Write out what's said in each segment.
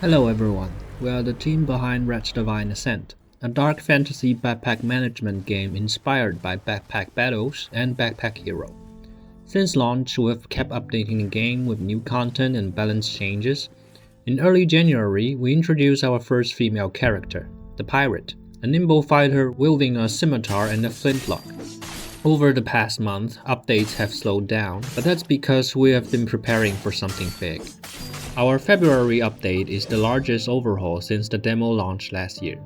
Hello everyone, we are the team behind Wretch Ascent, a dark fantasy backpack management game inspired by Backpack Battles and Backpack Hero. Since launch, we've kept updating the game with new content and balance changes. In early January, we introduced our first female character, the Pirate, a nimble fighter wielding a scimitar and a flintlock. Over the past month, updates have slowed down, but that's because we have been preparing for something big. Our February update is the largest overhaul since the demo launched last year.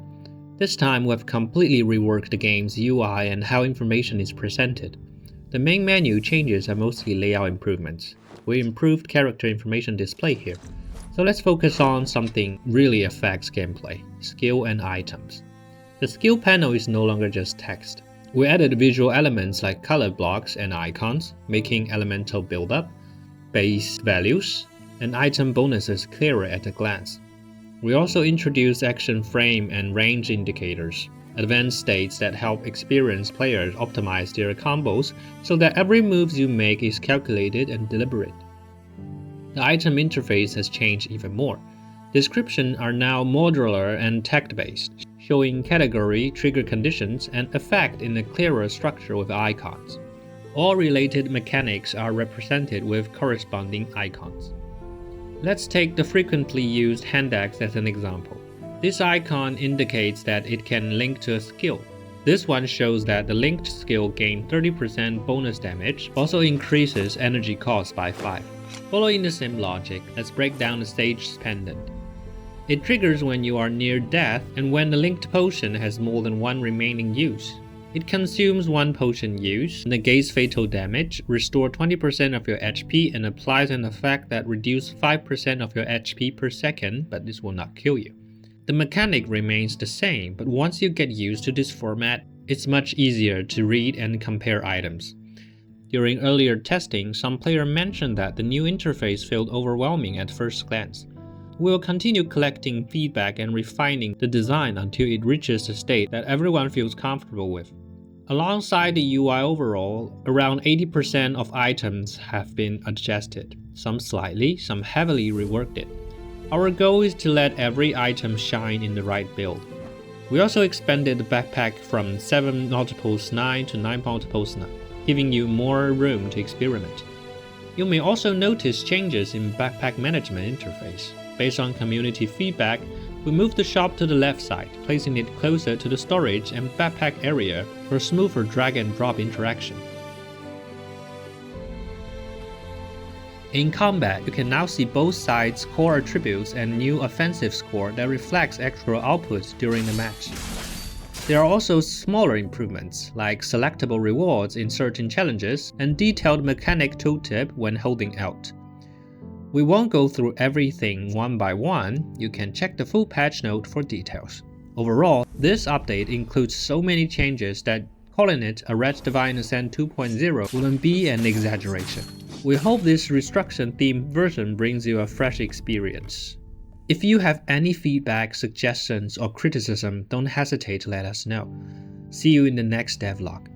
This time we've completely reworked the game's UI and how information is presented. The main menu changes are mostly layout improvements. We improved character information display here. So let's focus on something really affects gameplay, skill and items. The skill panel is no longer just text. We added visual elements like color blocks and icons, making elemental buildup, base values, and item bonuses clearer at a glance. We also introduced action frame and range indicators, advanced states that help experienced players optimize their combos so that every move you make is calculated and deliberate. The item interface has changed even more. Descriptions are now modular and text-based, showing category, trigger conditions, and effect in a clearer structure with icons. All related mechanics are represented with corresponding icons. Let's take the frequently used hand axe as an example. This icon indicates that it can link to a skill. This one shows that the linked skill gains 30% bonus damage, also increases energy cost by 5. Following the same logic, let's break down the Sage's Pendant. It triggers when you are near death and when the linked potion has more than one remaining use. It consumes one potion use, negates fatal damage, restores 20% of your HP, and applies an effect that reduces 5% of your HP per second, but this will not kill you. The mechanic remains the same, but once you get used to this format, it's much easier to read and compare items. During earlier testing, some players mentioned that the new interface felt overwhelming at first glance. We'll continue collecting feedback and refining the design until it reaches a state that everyone feels comfortable with. Alongside the UI overall, around 80% of items have been adjusted, some slightly, some heavily reworked it. Our goal is to let every item shine in the right build. We also expanded the backpack from 7 multiples 9 to 9 multiples 9, giving you more room to experiment. You may also notice changes in backpack management interface. Based on community feedback, we moved the shop to the left side, placing it closer to the storage and backpack area for smoother drag and drop interaction. In combat, you can now see both sides' core attributes and new offensive score that reflects actual outputs during the match. There are also smaller improvements, like selectable rewards in certain challenges and detailed mechanic tooltip when holding out. We won't go through everything one by one, you can check the full patch note for details. Overall, this update includes so many changes that calling it a Wretch Ascent 2.0 wouldn't be an exaggeration. We hope this reconstruction-themed version brings you a fresh experience. If you have any feedback, suggestions, or criticism, don't hesitate to let us know. See you in the next devlog.